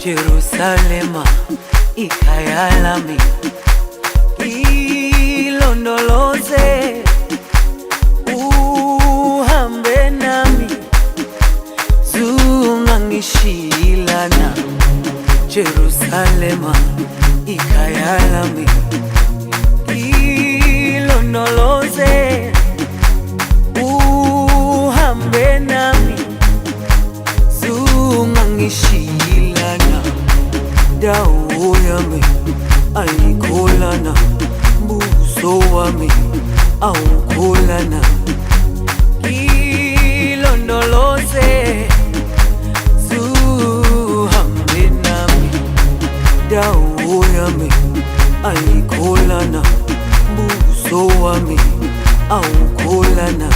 Jerusalema ikhaya lami, ilondoloze uhambe nami, zungangishilana. Jerusalema ikhaya lami, ilondoloze uhambe nami, zungangishilana. Dawo yami ayikholana, buso wami awukholana. Ilondoloze zuhambe nami, dawo yami ayikholana, buso wami awukholana.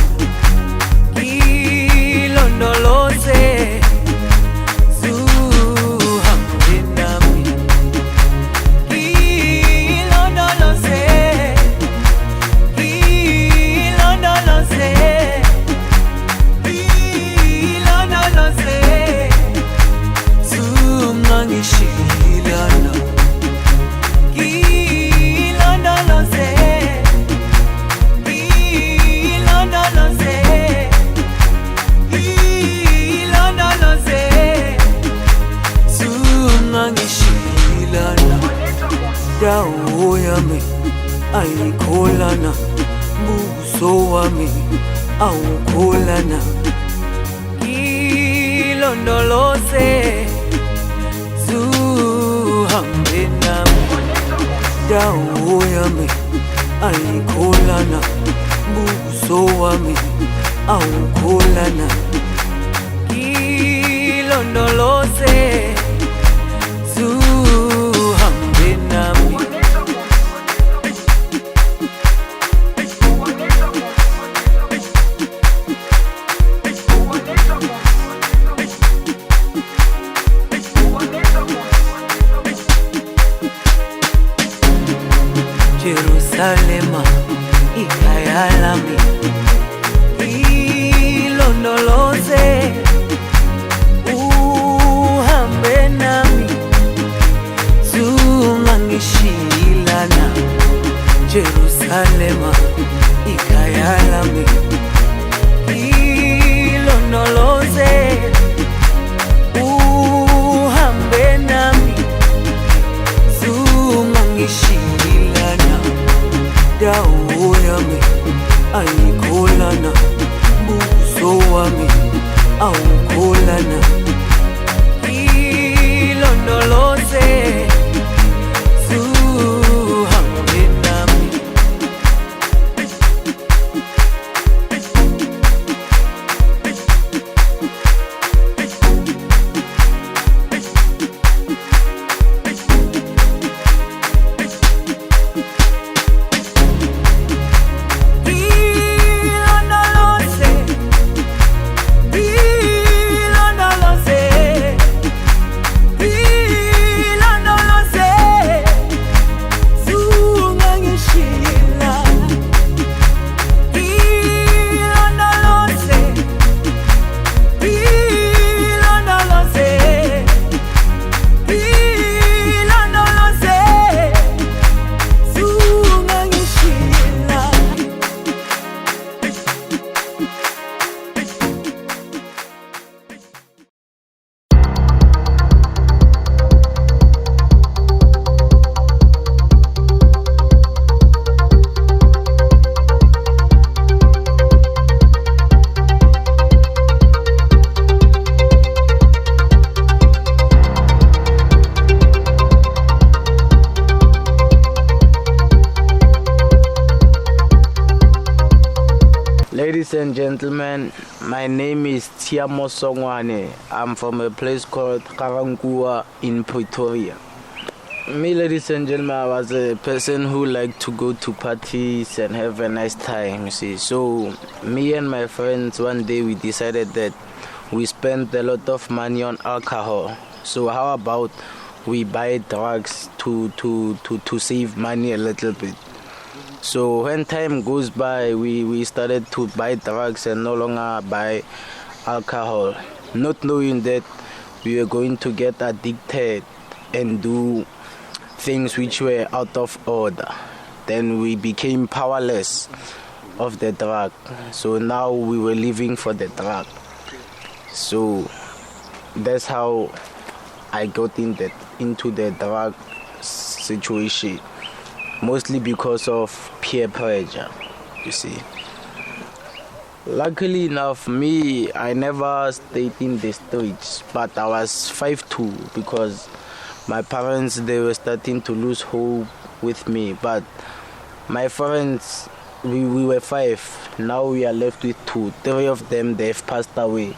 Ilondoloze dawo yami ayikholana, buso wami awukholana. Ilondoloze zuhambe nami, dawo yami ayikholana, buso wami awukholana. Ilondoloze zuhambe nami. Jerusalema ikhaya lami, ilondoloze uhambe nami, zungangishilana. Jerusalema ikhaya lami, ilondoloze uhambe nami, zungangishilana. Dawo yami ayikholana, buso wami awukholana. Ilondoloze zuhambe nami. Ladies and gentlemen, my name is Tiamo Songwane. I'm from a place called Karangua in Pretoria. Me, ladies and gentlemen, I was a person who liked to go to parties and have a nice time, you see. So, me and my friends, one day we decided that we spent a lot of money on alcohol. So, how about we buy drugs to save money a little bit? So when time goes by, we started to buy drugs and no longer buy alcohol, not knowing that we were going to get addicted and do things which were out of order. Then we became powerless of the drug. So now we were living for the drug. So that's how I got into the drug situation, mostly because of peer pressure, you see. Luckily enough, me, I never stayed in the streets, but I was 5'2", because my parents, they were starting to lose hope with me. But my friends, we were 5. Now we are left with 2. 3 of them, they've passed away.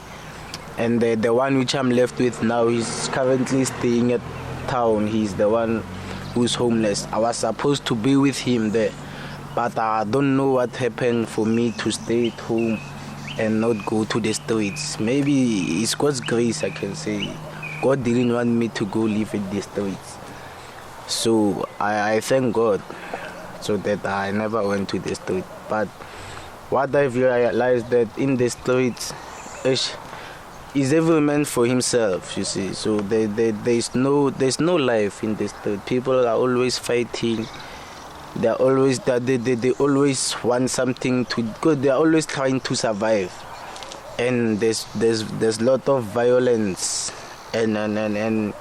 And the one which I'm left with now, he's currently staying at town. He's the one who's homeless. I was supposed to be with him there, but I don't know what happened for me to stay at home and not go to the streets. Maybe it's God's grace, I can say. God didn't want me to go live in the streets. So I thank God so that I never went to the street. But what I've realized that in the streets is every man for himself, you see. So there's no life in the street. People are always fighting. They always want something to go. They're always trying to survive, and there's lot of violence and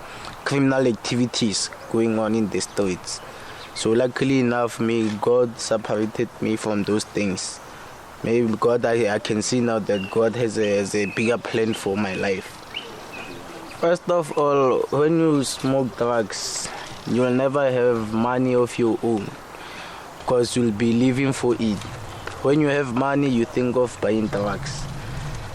criminal activities going on in the streets. So luckily enough, God separated me from those things. Maybe God, I can see now that God has a bigger plan for my life. First of all, when you smoke drugs, you'll never have money of your own, because you'll be living for it. When you have money, you think of buying drugs.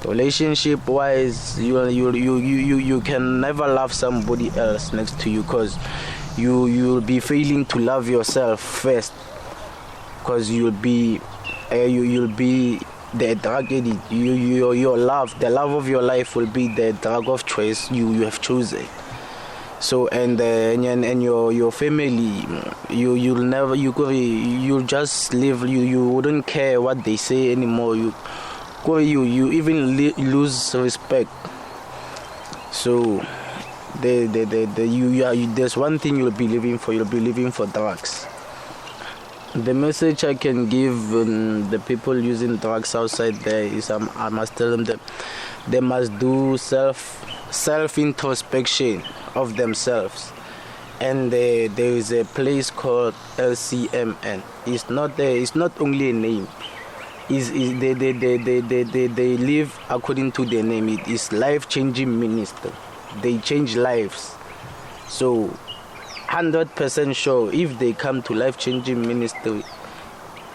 Relationship-wise, you can never love somebody else next to you, because you'll be failing to love yourself first, because you'll be the drug addict. Your love, the love of your life will be the drug of choice you have chosen. So and your family, you'll just live. You wouldn't care what they say anymore. You even lose respect. So there's one thing you'll be living for. You'll be living for drugs. The message I can give the people using drugs outside there is I must tell them that they must do self introspection of themselves, and there is a place called Lcmn. It's not only a name. They live according to their name. It is life-changing ministry. They change lives. So 100% sure, if they come to life-changing ministry,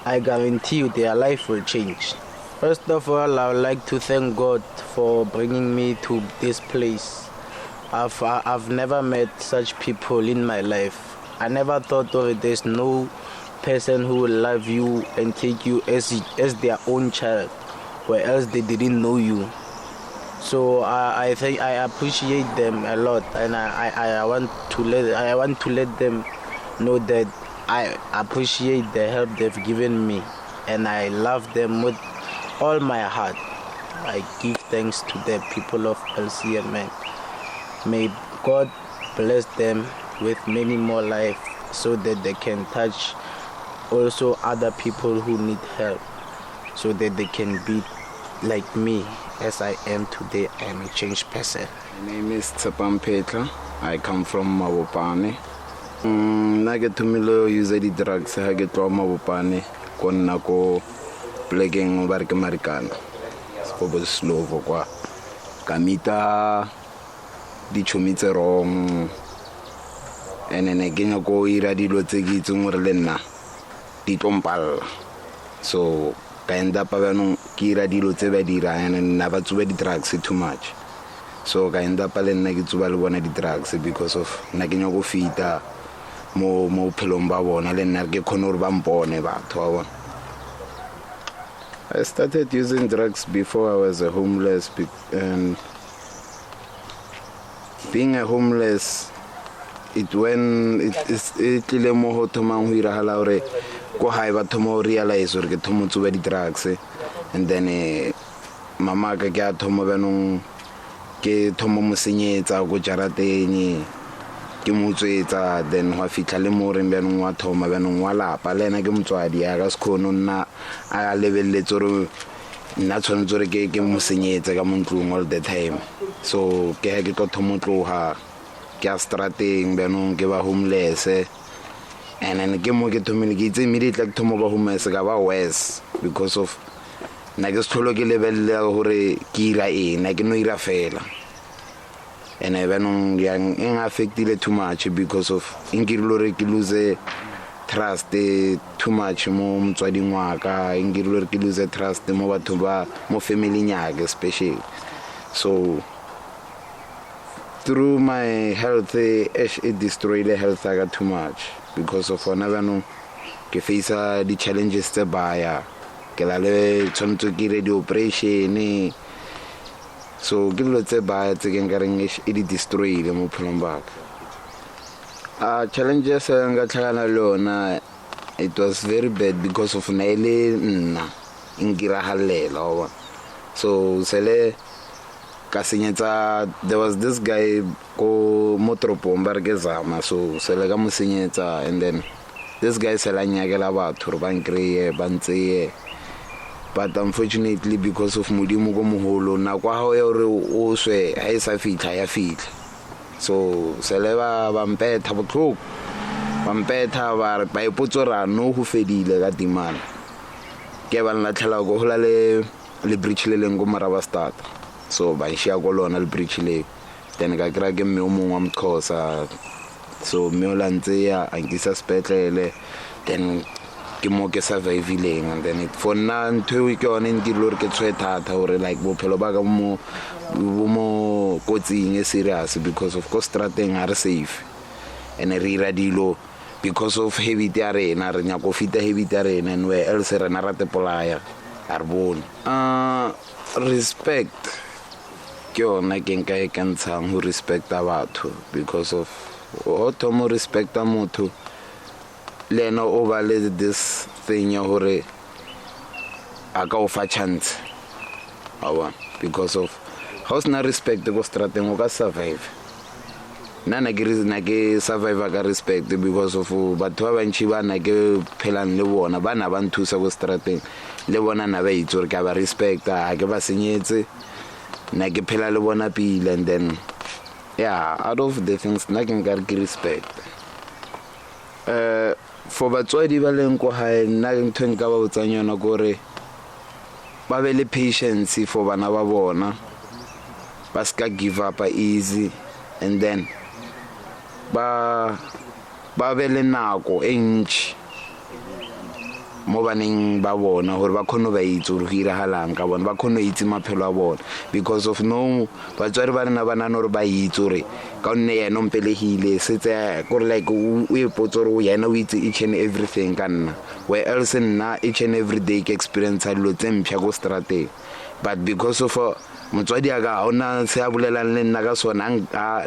I guarantee you their life will change. First of all, I would like to thank God for bringing me to this place. I've never met such people in my life. I never thought of it. There's no person who will love you and take you as their own child, or else they didn't know you. So I think I appreciate them a lot, and I want to let them know that I appreciate the help they've given me, and I love them with all my heart. I give thanks to the people of Lcmn. May God bless them with many more life, so that they can touch also other people who need help, so that they can be like me. As I am today, I am a changed person. My name is Lcmn. I come from Mabopane. I get to use the drugs. I get from Mabopane. Kona ko plegeng barke Americana. Spobo slovo kwa. Kamita di chomitse wrong. And then again go ira di lo tse ke tseng gore le nna di tompal. So ka enda pa bano ke ira dilo tse ba dira and na ba tsuba di drugs too much. So ka enda pa le nna ke tsuba le bona di drugs because of na ke nyako fita mo phelong ba bona le nna ke khona gore ba mpone batho ba bona. I started using drugs before I was a homeless, and being a homeless, it tlile mo go thomang go iragala gore ko hae ba thomo realize gore ke thomo tsuba di drugs, and then mama ka ke a thomo banong ke thomo mo senyetsa go jarateng ke mo tswetsa then wa fitla le mo re bjanong wa thoma bjanong wa lapa le ena ke motswadi ya ka sekhono nna a lebelletse re nna tshwanetse re ke mo senyetse ka mo ntlong all the time so ke ha ke tlo thomo tloga ke a strateng bjanong ke ba homeless and then ke mo ke thomile ke itse immediately ke thomo ba homeless ka ba worse because of na ke sitholo ke lebelle gore ke ira ena ke no ira fela and bjanong yang affectile too much because of inkirilo re ke lose trust too much mo motswading wa ka inkirilo re ke lose trust mo batho ba mo family nyaka especially so through my health it destroyed the health aga too much because of ona bjanong ke face di challenges tse baya ke la le tshwanetse ke re di operation so ke dilo tse baya tse ke nkareng e di destroyile mo phelong baka challenges nga tlhakana le yona it was very bad because of na ile nna inkirahalela so sele ka senyetsa there was this guy ko motropong ba re ke zama so sele ka mo senyetsa and then this guy sela nyakela batho re ba nkreye ba ntseye but unfortunately because of modimo go moholo na kwa ha ya re o swe ha isa fitla ya fitla so seleba ba mpetha botlhoko ba mpetha ba ipotsora no go fedile ka dimana ke ba nna tlhela go hola le bridge le leng go maraba start so ba nshia go lona le bridge le then ka kra ke mme o mongwe wa mthosa so mme o lantse ya angisa spetlele then ke mo ke survivileng and then for nna ntho ke yone ke lore ke tshwe thata gore like bophelo ba ka mo kotsing e serious because of course strateng are safe and re ira dilo because of habit ya rena re nya go fita habit ya rena and where else rena rate polaya arbon respect ke yona ke nka e kantshang ho respecta batho because of o tomo respecta motho lena o ba le this thing ya hore aka o fa chance because of house na respect go strateng o ka survive nana ke survive ka respect because of batho ba bantshi ba na ke phelang le bona bana ba nthusa go strateng le bona na ba itse ka ba respect a ke ba senyetse na ke phela le bona pila and then yeah out of the things na ke nka respect for batswadi ba leng ko hae nna ntho nka ba botsang yona gore ba be le patience for bana ba bona ba ska give up easy and then ba be le nako e ntši mo baneng ba bona gore ba khone ba itse gore go irahalang ka bona ba khone itse maphelo a bona because of no batswadi ba rena ba nana gore ba itse gore ka nne yena o mpelegile setse gore like o ipotsa gore yena o itse each and everything ka nna where else nna each and every day ke experience dilo tse mpšha ko strateng but because of motswadi aga ona se a bolelang le nna ka sona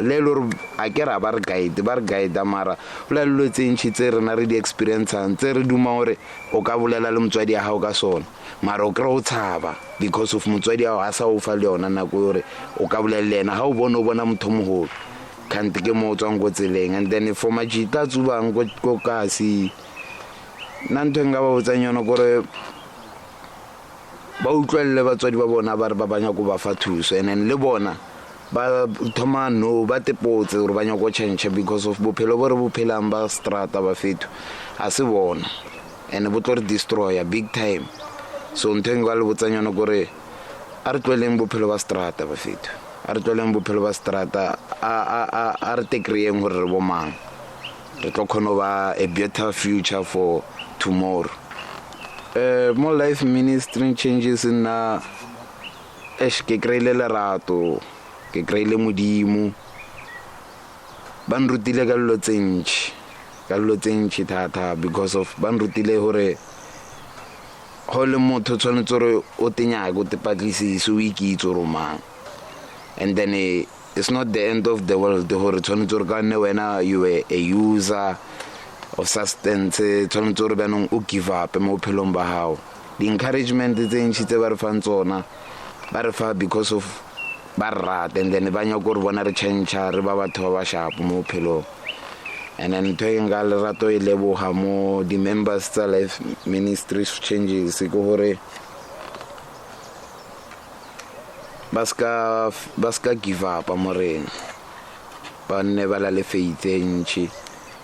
le lore a ke ra ba re guide mara o la lo tsentshi tse rena re di experience tse re duma gore o ka bolela le motswadi a hao ka sona mara o kra o tshaba because of motswadi a ha sa o fa le yona nako gore o ka bolela le ena ha o bona motho moholo kante ke mo tswang go tseleng and then for majita tsubang go kasi nanto nga ba botsang yona gore ba utlwelle batswadi ba bona ba re ba banya go ba fa thuso and then le bona ba thoma no ba tepotse gore banya go change because of bophelo bo re bophelang ba strata ba fetu a se bona and bo tlo re destroy big time so nteng ba le botsang yona gore a re tlweleng bophelo ba strata ba fetu a re tlweleng bophelo ba strata a re tekreyeng gore re bomang re tlo khona ba a better future for tomorrow. More life ministry changes na ke kreile lerato ke kreile modimo ba nrutile ka lo tsentši thata because of ba nrutile gore go le motho tshwanetse gore o tenyaka o tepatlisise o ikitse gore mang and then it's not the end of the world gore tshwanetse gore ka nne wena you were a user of substance tshwanetse gore bjanong o give up mo bophelong ba gago di encouragement tse ntši tse ba re fang tsona ba re fa because of ba rata, and then ba nyaka gore bona re change re ba batho ba ba sharp mo phelo. And then ntho e nka lerato e leboga mo di members tsa life ministries changes ke gore ba ska give up mo rena, ba nne ba la le faith e ntšhi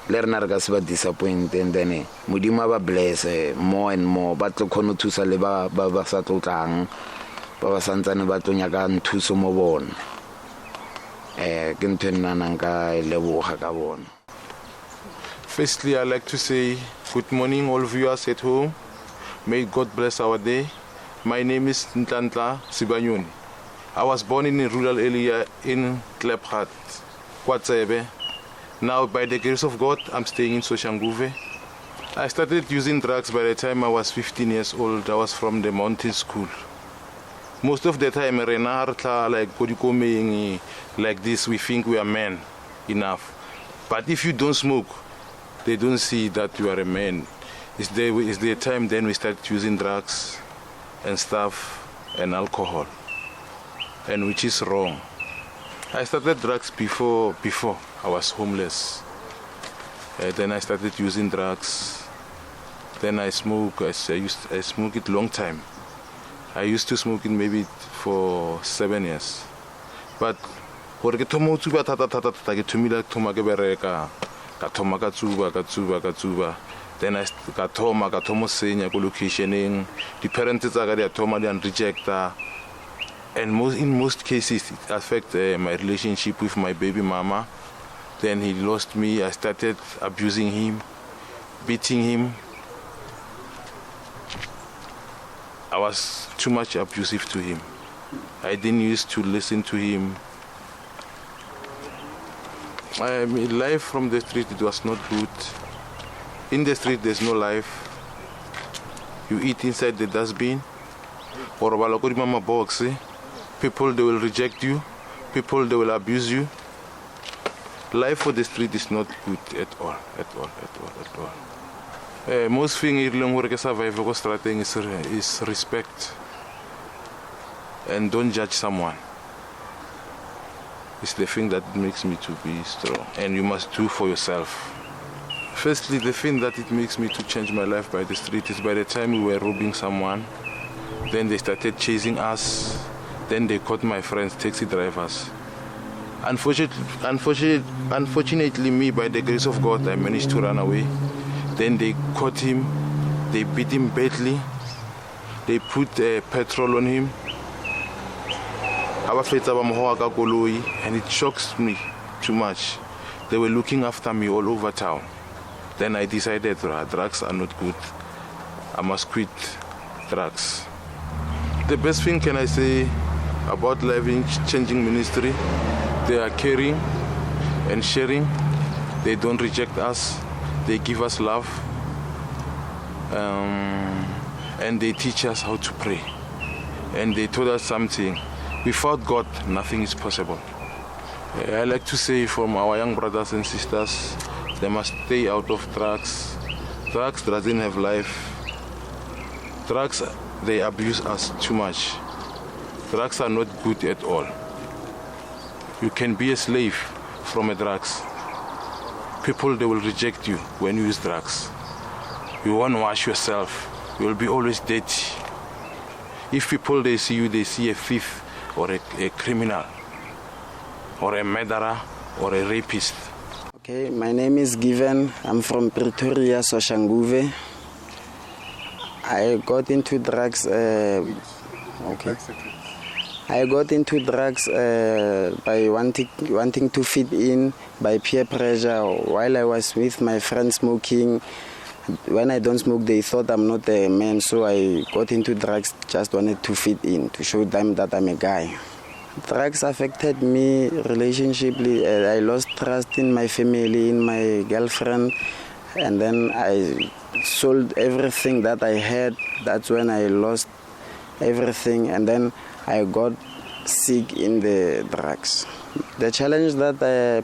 le rena re ka se ba disappoint, and then modimo ba bless more and more, ba tlo kgona thusa le ba sa tlotlang, ba ba santsane ba tlo nyaka nthuso mo bona. Ke ntho e nna nka e leboga ka bona. Firstly, I'd like to say good morning, all viewers at home. May God bless our day. My name is Ntlantla Sibanyoni. I was born in a rural area in Klepgat, Kwatsebe. Now, by the grace of God, I'm staying in Soshanguve. I started using drugs by the time I was 15 years old. I was from the mountain school. Most of the time, like this, we think we are men enough. But if you don't smoke, they don't see that you are a man. It's the time then we start using drugs and stuff and alcohol, and which is wrong. I started drugs before I was homeless. Then I started using drugs. Then I smoke. I smoke it long time. I used to smoke it maybe for 7 years. But gore ke thomo tsuba thata ke thomile thoma ke bereka ka thoma ka tsuba, then I ka thoma senya ko locationeng, the parents tsa ka di thoma di rejecta, and in most cases it affect my relationship with my baby mama. Then he lost me. I started abusing him, beating him. I was too much abusive to him. I didn't used to listen to him. Life from the street, it was not good. In the street, there's no life. You eat inside the dustbin, or mama box. People, they will reject you. People, they will abuse you. Life for the street is not good at all. Most thing I survive is respect, and don't judge someone. It's the thing that makes me to be strong, and you must do for yourself. Firstly, the thing that it makes me to change my life by the street is by the time we were robbing someone, then they started chasing us, then they caught my friends, taxi drivers. Unfortunately, me, by the grace of God, I managed to run away. Then they caught him, they beat him badly, they put petrol on him, and it shocks me too much. They were looking after me all over town. Then I decided drugs are not good. I must quit drugs. The best thing can I say about living changing ministry, they are caring and sharing. They don't reject us. They give us love, and they teach us how to pray. And they told us something: without God, nothing is possible. I like to say from our young brothers and sisters, they must stay out of drugs. Drugs doesn't have life. Drugs, they abuse us too much. Drugs are not good at all. You can be a slave from a drugs. People, they will reject you when you use drugs. You won't wash yourself. You will be always dirty. If people, they see you, they see a thief or a criminal or a murderer or a rapist. Okay, my name is Given. I'm from Pretoria, Soshanguve. I got into drugs. I got into drugs by wanting to fit in, by peer pressure. While I was with my friends smoking, when I don't smoke, they thought I'm not a man, so I got into drugs, just wanted to fit in, to show them that I'm a guy. Drugs affected me relationshiply. I lost trust in my family, in my girlfriend, and then I sold everything that I had. That's when I lost everything, and then I got sick in the drugs. The challenge that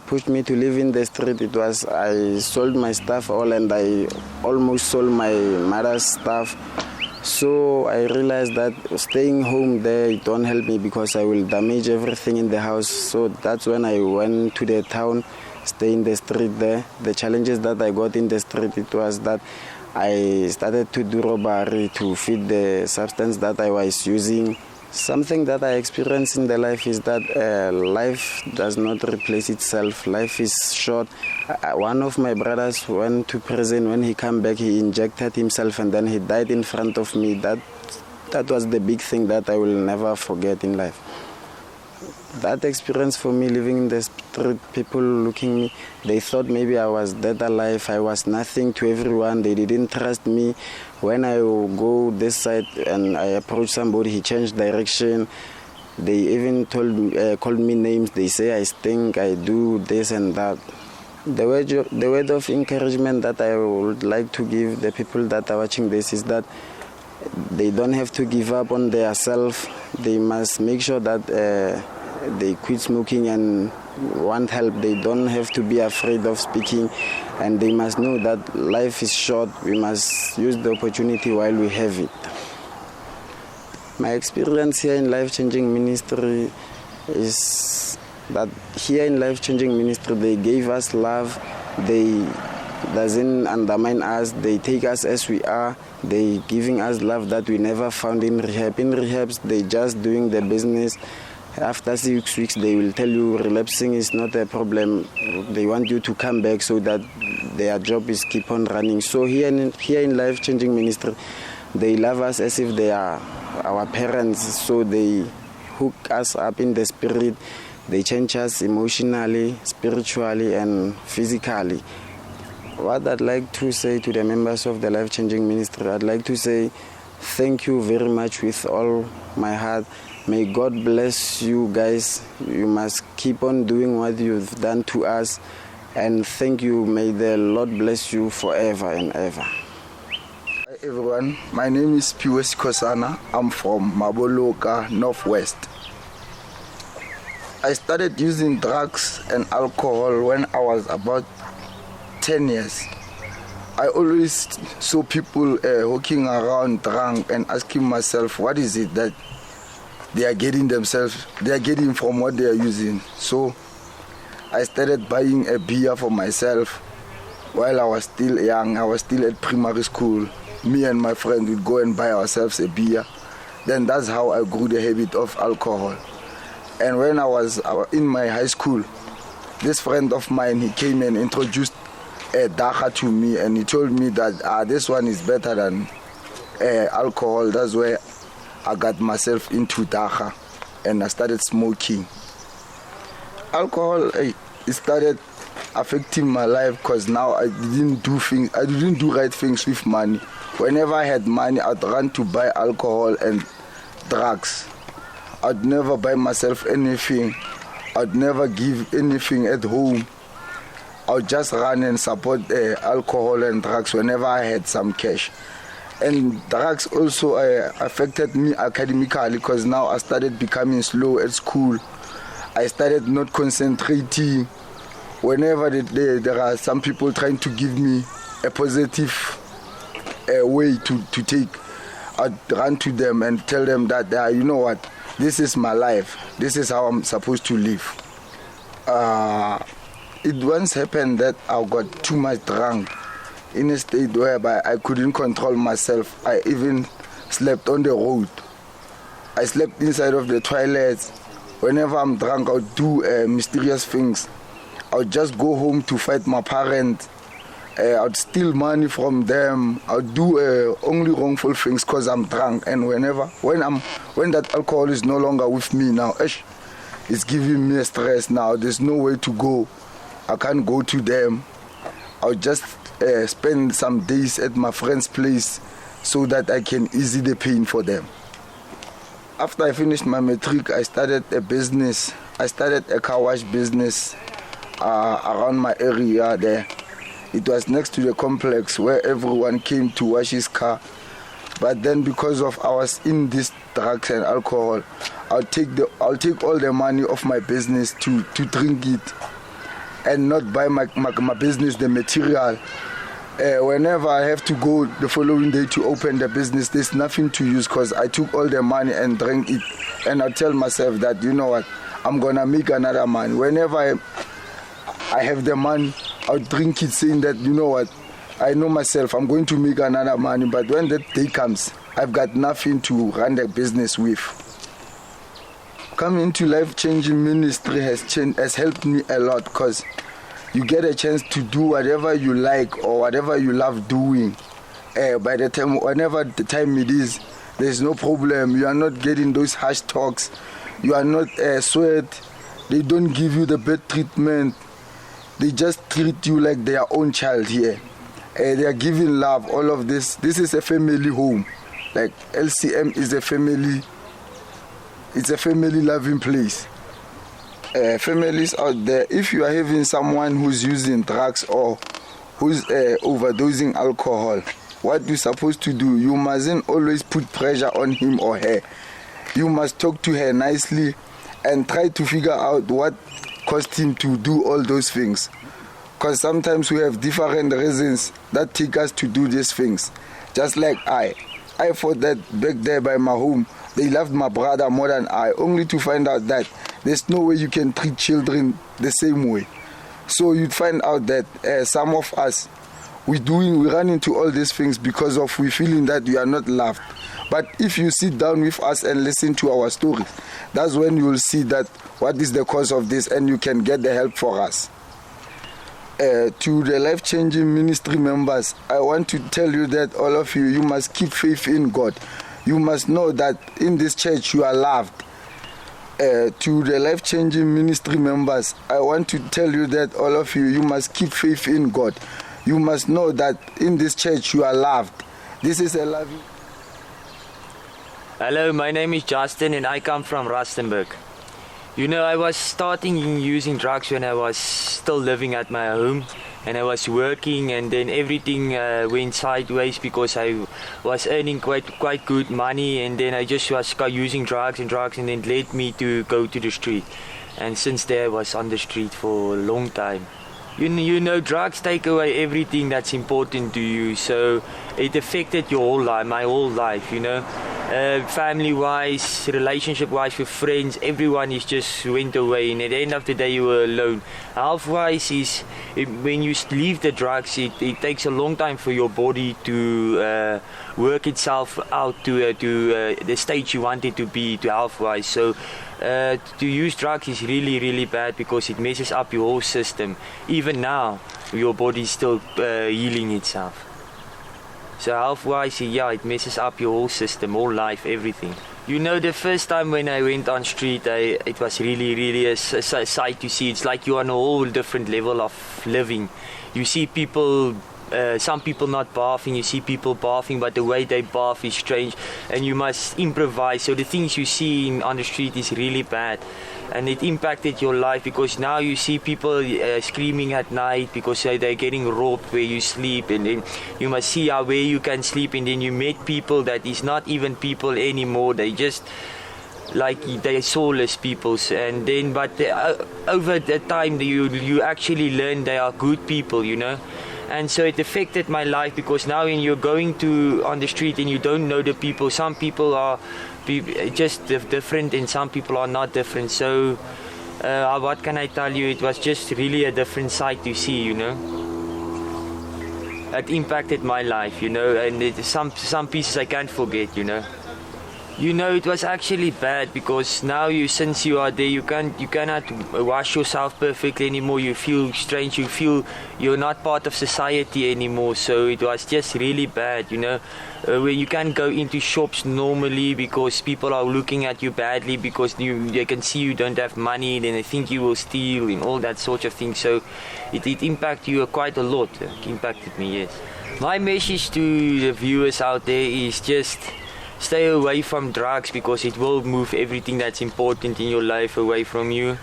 pushed me to live in the street, it was I sold my stuff all, and I almost sold my mother's stuff So I realized that staying home there, it don't help me because I will damage everything in the house. So that's when I went to the town, stay in the street there. The challenges that I got in the street, it was that I started to do robbery to feed the substance that I was using. Something that I experienced in the life is that life does not replace itself. Life is short. One of my brothers went to prison. When he came back, he injected himself and then he died in front of me. That was the big thing that I will never forget in life. That experience for me, living in the street, people looking me, they thought maybe I was dead alive. I was nothing to everyone. They didn't trust me. When I go this side and I approach somebody, he changed direction. They even called me names. They say I stink, I do this and that. The word of encouragement that I would like to give the people that are watching this is that they don't have to give up on their self. They must make sure that they quit smoking and want help. They don't have to be afraid of speaking, and they must know that life is short. We must use the opportunity while we have it. My experience here in Life Changing Ministry is that here in Life Changing Ministry, they gave us love. They doesn't undermine us. They take us as we are. They giving us love that we never found in rehab. In rehabs, they just doing the business. After 6 weeks, they will tell you relapsing is not a problem. They want you to come back so that their job is keep on running. So here in Life Changing Ministry, they love us as if they are our parents. So they hook us up in the spirit. They change us emotionally, spiritually, and physically. What I'd like to say to the members of the Life Changing Ministry, I'd like to say thank you very much with all my heart. May God bless you guys. You must keep on doing what you've done to us. And thank you. May the Lord bless you forever and ever. Hi everyone, my name is Piwes Kosana. I'm from Maboloka, Northwest. I started using drugs and alcohol when I was about 10 years. I always saw people walking around drunk and asking myself, what is it that they are getting from what they are using. So I started buying a beer for myself while I was still young. I was still at primary school. Me and my friend would go and buy ourselves a beer. Then that's how I grew the habit of alcohol. And when I was in my high school, this friend of mine, he came and introduced a dacha to me, and he told me that this one is better than alcohol. That's where I got myself into dacha and I started smoking. Alcohol, it started affecting my life because now I didn't do right things with money. Whenever I had money, I'd run to buy alcohol and drugs. I'd never buy myself anything. I'd never give anything at home. I'd just run and support alcohol and drugs whenever I had some cash. And drugs also affected me academically because now I started becoming slow at school. I started not concentrating. Whenever there are some people trying to give me a positive way to take, I'd run to them and tell them that, you know what, this is my life. This is how I'm supposed to live. It once happened that I got too much drunk in a state whereby I couldn't control myself. I even slept on the road. I slept inside of the toilets. Whenever I'm drunk, I'll do mysterious things. I'll just go home to fight my parents. I'd steal money from them. I'll do only wrongful things because I'm drunk. And when that alcohol is no longer with me now, it's giving me a stress now. There's no way to go. I can't go to them. I'll just spend some days at my friend's place so that I can ease the pain for them. After I finished my matric, I started a business. I started a car wash business around my area there. It was next to the complex where everyone came to wash his car. But then because of I was in this drugs and alcohol, I'll take all the money of my business to drink it and not buy my business the material. Whenever I have to go the following day to open the business, there's nothing to use because I took all the money and drank it. And I tell myself that, you know what, I'm going to make another money. Whenever I have the money, I'll drink it saying that, you know what, I know myself, I'm going to make another money. But when that day comes, I've got nothing to run the business with. Coming to life-changing ministry has helped me a lot because you get a chance to do whatever you like or whatever you love doing. By the time, whenever the time it is, there's no problem. You are not getting those harsh talks. You are not sweat. They don't give you the bad treatment. They just treat you like their own child here. They are giving love, all of this. This is a family home. Like LCM is a family. It's a family loving place. Families out there, if you are having someone who's using drugs or who's overdosing alcohol, what you're supposed to do, you mustn't always put pressure on him or her. You must talk to her nicely and try to figure out what caused him to do all those things. Because sometimes we have different reasons that take us to do these things. Just like I thought that back there by my home, they loved my brother more than I, only to find out that there's no way you can treat children the same way. So you'd find out that some of us, we run into all these things because of we feeling that we are not loved. But if you sit down with us and listen to our stories, that's when you will see that what is the cause of this and you can get the help for us. To the life-changing ministry members, I want to tell you that all of you, you must keep faith in God. You must know that in this church you are loved. To the life-changing ministry members, I want to tell you that all of you, you must keep faith in God. You must know that in this church you are loved. This is a loving. Hello, my name is Justin and I come from Rustenburg. You know, I was starting using drugs when I was still living at my home and I was working, and then everything went sideways because I was earning quite good money, and then I just was using drugs and then it led me to go to the street. And since then I was on the street for a long time. You know, drugs take away everything that's important to you, so it affected your whole life, my whole life, you know. Family-wise, relationship-wise with friends, everyone is just went away, and at the end of the day you were alone. Health-wise is, when you leave the drugs, it takes a long time for your body to work itself out to the stage you want it to be, to health-wise. So to use drugs is really bad because it messes up your whole system. Even now, your body is still healing itself. So health-wise, yeah, it messes up your whole system, whole life, everything. You know, the first time when I went on street, it was really a sight to see. It's like you're on a whole different level of living. You see people, some people not bathing, you see people bathing, but the way they bath is strange, and you must improvise. So the things you see on the street is really bad. And it impacted your life because now you see people screaming at night because they're getting robbed where you sleep, and then you must see where you can sleep, and then you meet people that is not even people anymore. They just like they're soulless people, and then over the time you actually learn they are good people, you know. And so it affected my life because now when you're going on the street and you don't know the people, some people are just different and some people are not different. So what can I tell you, it was just really a different sight to see, you know. It impacted my life, you know, and some pieces I can't forget, you know. You know, it was actually bad because now since you are there, you cannot wash yourself perfectly anymore. You feel strange. You feel you're not part of society anymore. So it was just really bad, you know. Where you can't go into shops normally because people are looking at you badly because they can see you don't have money, then they think you will steal and all that sort of thing. So it impacted you quite a lot. It impacted me, yes. My message to the viewers out there is just stay away from drugs because it will move everything that's important in your life away from you,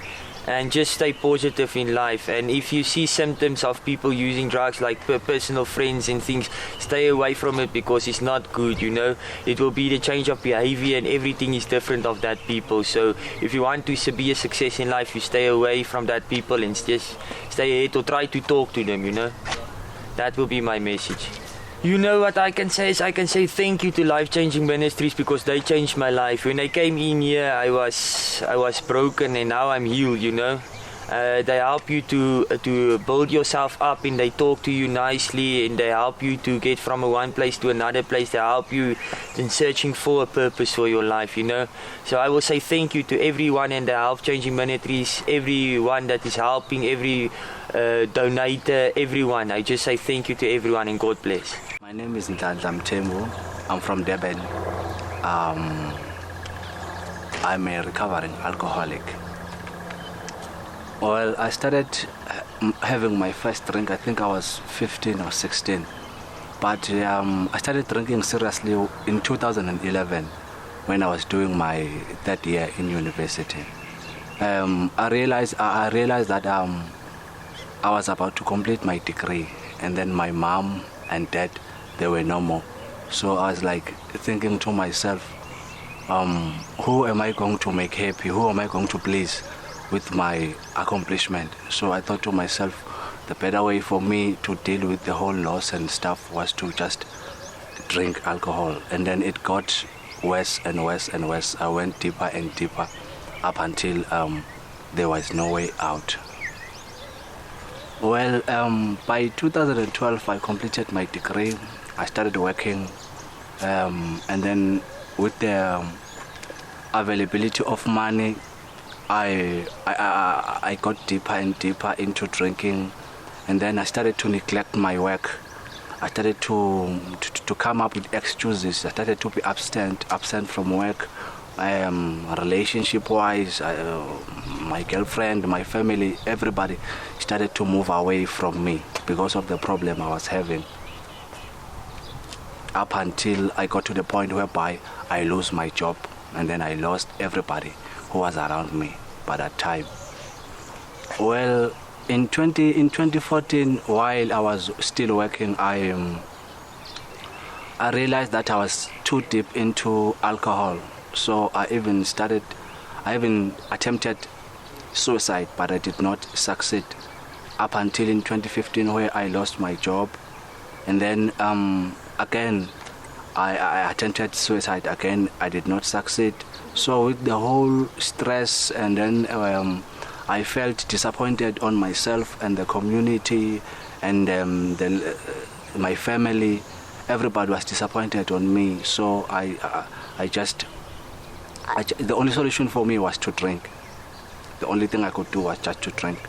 and just stay positive in life. And if you see symptoms of people using drugs, like personal friends and things, stay away from it because it's not good, you know. It will be the change of behavior and everything is different of that people. So if you want to be a success in life, you stay away from that people and just stay ahead or try to talk to them, you know. That will be my message. You know what I can say is I can say thank you to Life Changing Ministries because they changed my life. When I came in here, I was broken and now I'm healed, you know. They help you to build yourself up and they talk to you nicely and they help you to get from one place to another place. They help you in searching for a purpose for your life, you know. So I will say thank you to everyone in the Life Changing Ministries, everyone that is helping, every donator, everyone. I just say thank you to everyone and God bless. My name is Lcmn. I'm from Durban. I'm a recovering alcoholic. Well, I started having my first drink, I think I was 15 or 16. But I started drinking seriously in 2011 when I was doing my third year in university. I realized that I was about to complete my degree, and then my mom and dad, they were no more. So I was like thinking to myself, who am I going to make happy? Who am I going to please with my accomplishment? So I thought to myself, the better way for me to deal with the whole loss and stuff was to just drink alcohol. And then it got worse and worse and worse. I went deeper and deeper up until there was no way out. Well, by 2012 I completed my degree. I started working, and then with the availability of money, I got deeper and deeper into drinking, and then I started to neglect my work. I started to come up with excuses. I started to be absent from work, relationship-wise. My girlfriend, my family, everybody started to move away from me because of the problem I was having. Up until I got to the point whereby I lost my job, and then I lost everybody who was around me by that time. Well, in 2014, while I was still working, I realized that I was too deep into alcohol. So I even attempted suicide, but I did not succeed. Up until in 2015, where I lost my job, and then again I attempted suicide again. I did not succeed. So with the whole stress, and then I felt disappointed on myself and the community, and my family. Everybody was disappointed on me. So the only solution for me was to drink. The only thing I could do was just to drink.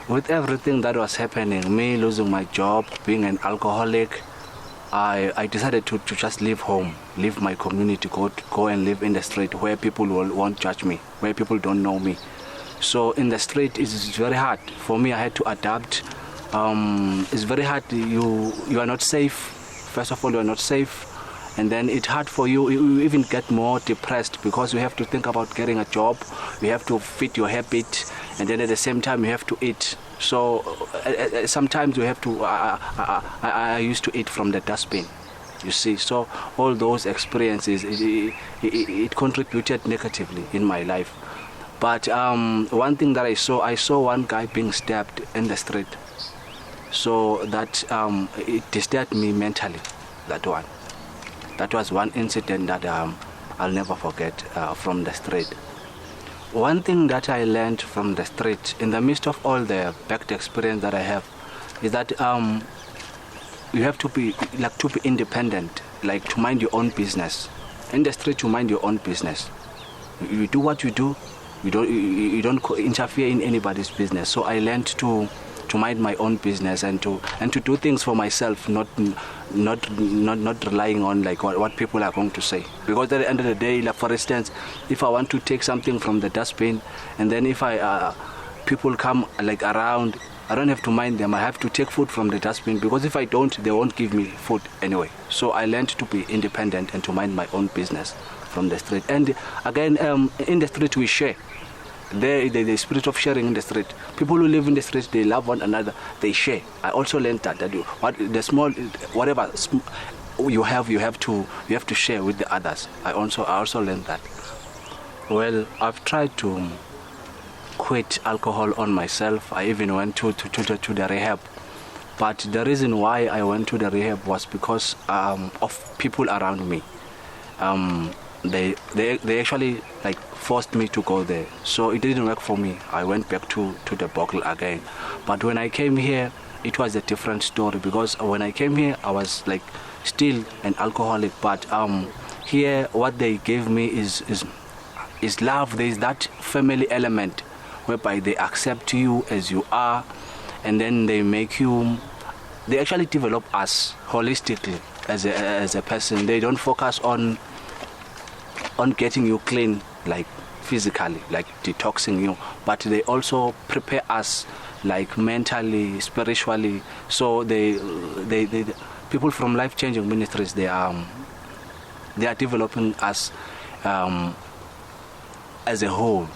With everything that was happening, me losing my job, being an alcoholic, I decided to just leave home, leave my community, go and live in the street where people won't judge me, where people don't know me. So in the street, it's very hard. For me, I had to adapt. It's very hard. You are not safe. First of all, you are not safe. And then it's hard for you. You even get more depressed because you have to think about getting a job. You have to fit your habit. And then at the same time, you have to eat. So sometimes you have to, I used to eat from the dustbin, you see. So all those experiences, it contributed negatively in my life. But one thing that I saw one guy being stabbed in the street. So that it disturbed me mentally, that one. That was one incident that I'll never forget from the street. One thing that I learned from the street, in the midst of all the bad experience that I have, is that you have to be independent, like to mind your own business. In the street, you mind your own business. You do what you do. You don't interfere in anybody's business. So I learned to mind my own business and to do things for myself, not relying on like what people are going to say. Because at the end of the day, like for instance, if I want to take something from the dustbin, and then if people come like around, I don't have to mind them. I have to take food from the dustbin, because if I don't, they won't give me food anyway. So I learned to be independent and to mind my own business from the street. And again, in the street we share. The spirit of sharing in the street. People who live in the street, they love one another. They share. I also learned that whatever you have to share with the others. I also learned that. Well, I've tried to quit alcohol on myself. I even went to the rehab. But the reason why I went to the rehab was because of people around me. They actually like forced me to go there, so it didn't work for me. I went back to the bottle again. But when I came here, it was a different story, because when I came here I was like still an alcoholic, but here what they gave me is love. There is that family element whereby they accept you as you are, and then they actually develop us holistically as a person. They don't focus on getting you clean, like physically, like detoxing you, but they also prepare us like mentally, spiritually. So they people from Life Changing Ministries, they are developing us as a whole.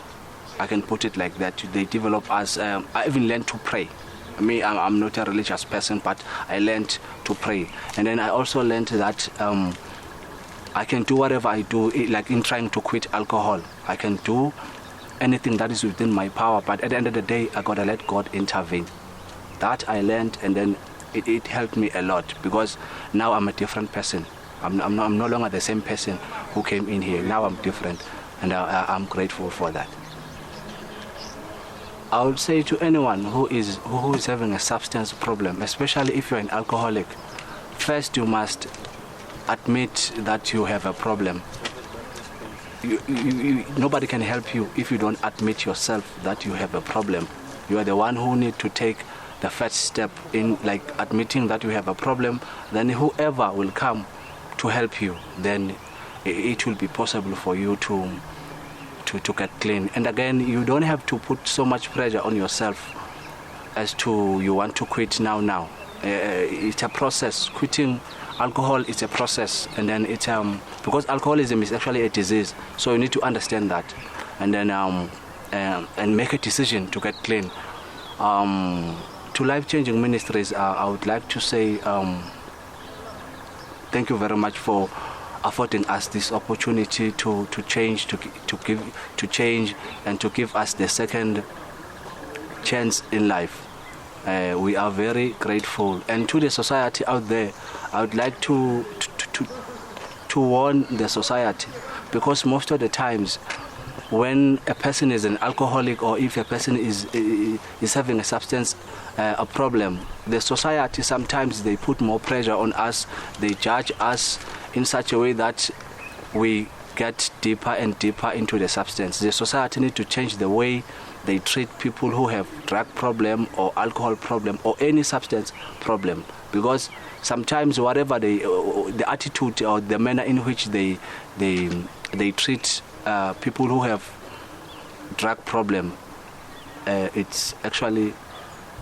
I can put it like that. They develop us. I even learned to pray. I'm not a religious person, but I learned to pray, and then I also learned that I can do whatever I do, like in trying to quit alcohol. I can do anything that is within my power, but at the end of the day, I gotta let God intervene. That I learned, and then it helped me a lot, because now I'm a different person. I'm no longer the same person who came in here. Now I'm different, and I'm grateful for that. I would say to anyone who is having a substance problem, especially if you're an alcoholic, first you must admit that you have a problem. Nobody can help you if you don't admit yourself that you have a problem. You are the one who need to take the first step in like admitting that you have a problem. Then whoever will come to help you, then it will be possible for you to get clean. And again, you don't have to put so much pressure on yourself as to you want to quit now. It's a process. Quitting alcohol is a process, and then it's because alcoholism is actually a disease, so you need to understand that, and then and make a decision to get clean. To Life Changing Ministries, I would like to say thank you very much for affording us this opportunity to change, to change, and to give us the second chance in life. We are very grateful. And to the society out there, I would like to warn the society, because most of the times when a person is an alcoholic, or if a person is having a substance a problem, the society sometimes they put more pressure on us. They judge us in such a way that we get deeper and deeper into the substance. The society need to change the way they treat people who have drug problem or alcohol problem or any substance problem, because sometimes whatever the attitude or the manner in which they treat people who have drug problem, it's actually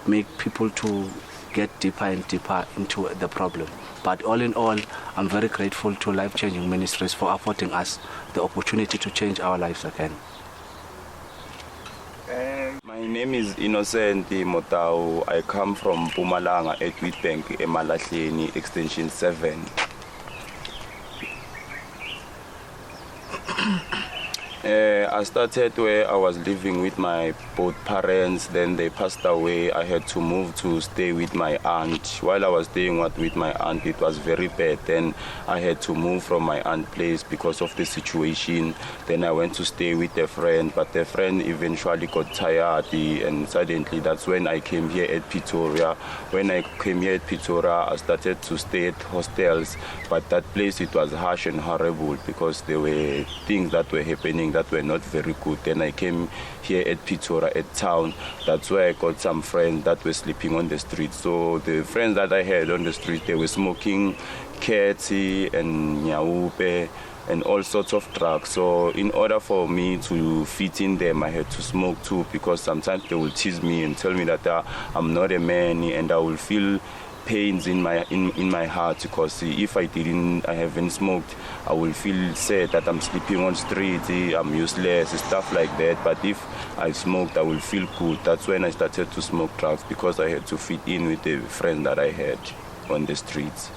make people to get deeper and deeper into the problem. But all in all, I'm very grateful to Life Changing Ministries for affording us the opportunity to change our lives again. My name is Innocent Motau. I come from Mpumalanga at Witbank, Lcmn, extension 7. I started where I was living with my both parents, then they passed away. I had to move to stay with my aunt. While I was staying with my aunt, it was very bad. Then I had to move from my aunt's place because of the situation. Then I went to stay with a friend, but the friend eventually got tired, and suddenly that's when I came here at Pretoria. When I came here at Pretoria, I started to stay at hostels, but that place, it was harsh and horrible because there were things that were happening that were not very good. Then I came here at Pretoria, at town. That's where I got some friends that were sleeping on the street. So the friends that I had on the street, they were smoking Keti and Nyaupe and all sorts of drugs. So in order for me to fit in them, I had to smoke too, because sometimes they will tease me and tell me that I'm not a man, and I will feel pains in my heart, because if I haven't smoked, I will feel sad that I'm sleeping on street, I'm useless, stuff like that. But if I smoked, I will feel good. That's when I started to smoke drugs, because I had to fit in with the friends that I had on the streets.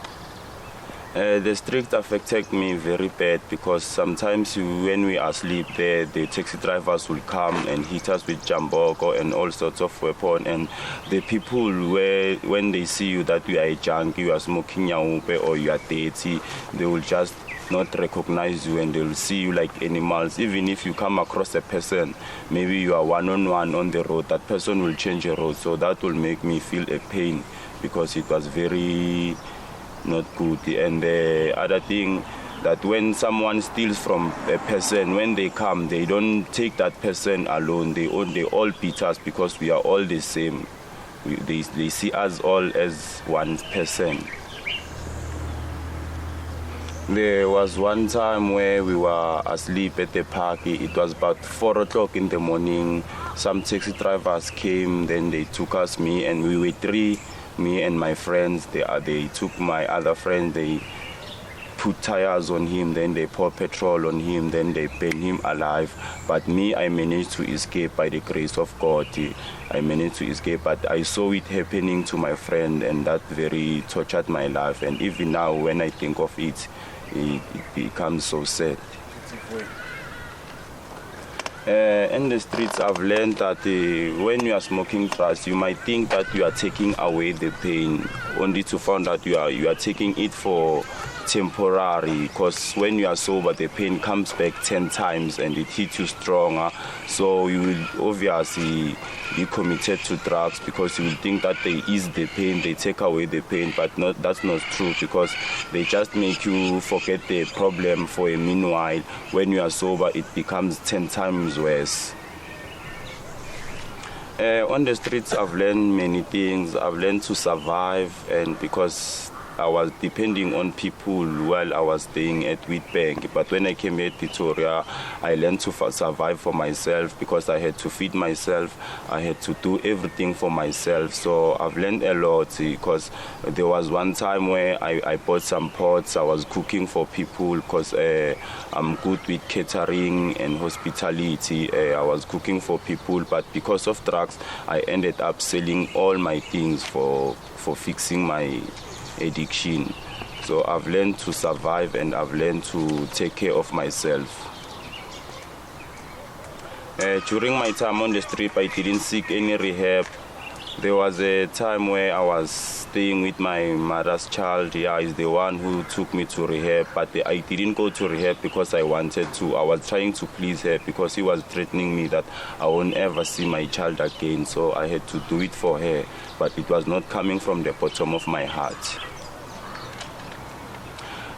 The street affected me very bad because sometimes when we are asleep there, the taxi drivers will come and hit us with jamboko and all sorts of weapons. And the people, when they see you that you are a junkie, you are smoking yaupe or you are dirty, they will just not recognize you and they will see you like animals. Even if you come across a person, maybe you are one-on-one on the road, that person will change your road. So that will make me feel a pain because it was very not good. And the other thing, that when someone steals from a person, when they come, they don't take that person alone. They all beat us because we are all the same. They see us all as one person. There was one time where we were asleep at the park. It was about 4 o'clock in the morning. Some taxi drivers came, then they took us, me were 3. Me and my friends, they took my other friend, they put tires on him, then they poured petrol on him, then they burned him alive. But me, I managed to escape by the grace of God. I managed to escape, but I saw it happening to my friend, and that very tortured my life. And even now, when I think of it, it becomes so sad. In the streets, I've learned that when you are smoking drugs, you might think that you are taking away the pain, only to find out you are taking it for temporary, because when you are sober, the pain comes back 10 times and it hits you stronger. So you will obviously be committed to drugs because you will think that they ease the pain, they take away the pain, but that's not true, because they just make you forget the problem for a meanwhile. When you are sober, it becomes 10 times worse. On the streets, I've learned many things. I've learned to survive, and because I was depending on people while I was staying at Wheatbank. But when I came here to Pretoria, I learned to survive for myself because I had to feed myself. I had to do everything for myself. So I've learned a lot, because there was one time where I bought some pots. I was cooking for people because I'm good with catering and hospitality. I was cooking for people, but because of drugs, I ended up selling all my things for fixing my addiction. So I've learned to survive and I've learned to take care of myself. During my time on the street, I didn't seek any rehab. There was a time where I was staying with my mother's child. Yeah, is the one who took me to rehab, but I didn't go to rehab because I wanted to. I was trying to please her because he was threatening me that I won't ever see my child again. So I had to do it for her, but it was not coming from the bottom of my heart.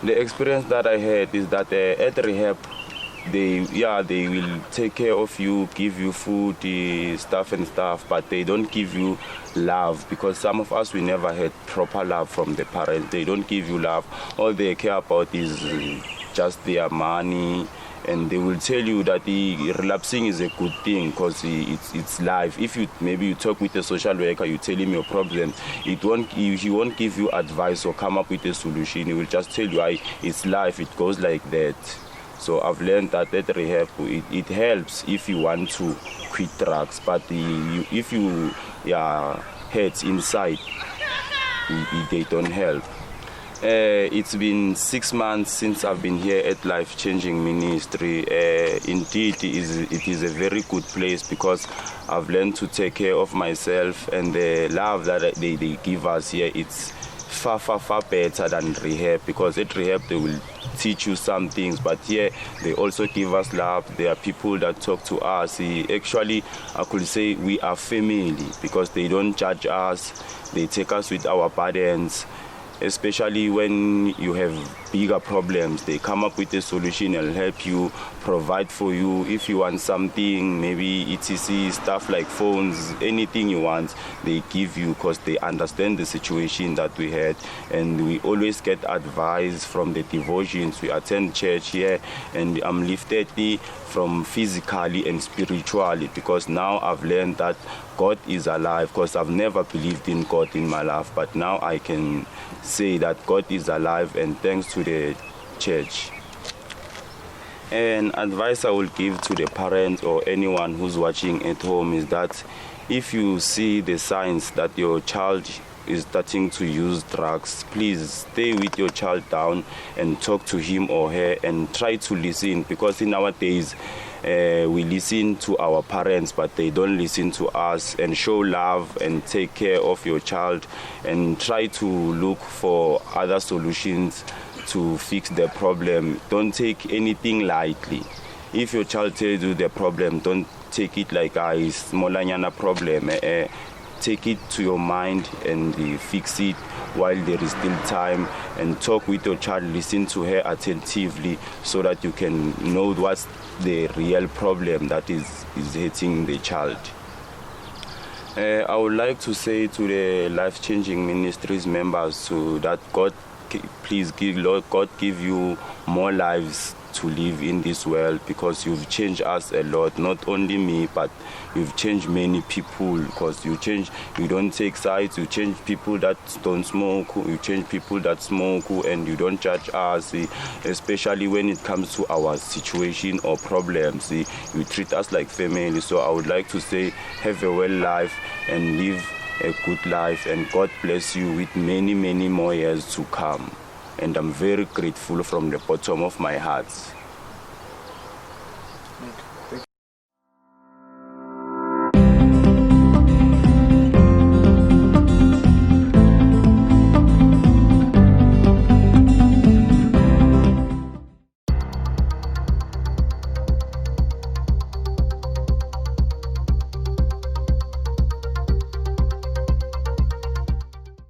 The experience that I had is that at rehab, they will take care of you, give you food, stuff, but they don't give you love, because some of us, we never had proper love from the parents. They don't give you love. All they care about is just their money, and they will tell you that relapsing is a good thing because it's life. If you talk with a social worker, you tell him your problem, he won't give you advice or come up with a solution. He will just tell you, it's life, it goes like that. So I've learned that at rehab, it helps if you want to quit drugs, but if you hurt inside, they don't help. It's been 6 months since I've been here at Life Changing Ministry. Indeed, it is a very good place because I've learned to take care of myself, and the love that they give us here, it's far better than rehab, because at rehab they will teach you some things, but here they also give us love. There are people that talk to us. Actually, I could say we are family because they don't judge us. They take us with our burdens. Especially when you have bigger problems, they come up with a solution and help you, provide for you. If you want something, maybe etc, stuff like phones, anything you want, they give you, because they understand the situation that we had. And we always get advice from the devotions. We attend church here, and I'm lifted from physically and spiritually, because now I've learned that God is alive, because I've never believed in God in my life, but now I can say that God is alive, and thanks to the church. And advice I will give to the parents or anyone who's watching at home is that if you see the signs that your child is starting to use drugs, please stay with your child down and talk to him or her and try to listen, because in our days we listen to our parents but they don't listen to us. And show love and take care of your child and try to look for other solutions to fix the problem. Don't take anything lightly. If your child tells you the problem, don't take it like a smallanyana problem. Take it to your mind and fix it while there is still time, and talk with your child, listen to her attentively so that you can know what's the real problem that is hitting the child. I would like to say to the Life-Changing Ministries members that God give you more lives to live in this world, because you've changed us a lot. Not only me, but you've changed many people, because you don't take sides, you change people that don't smoke, you change people that smoke, and you don't judge us, especially when it comes to our situation or problems. You treat us like family. So I would like to say, have a well life and live a good life, and God bless you with many, many more years to come. And I'm very grateful from the bottom of my heart. Okay.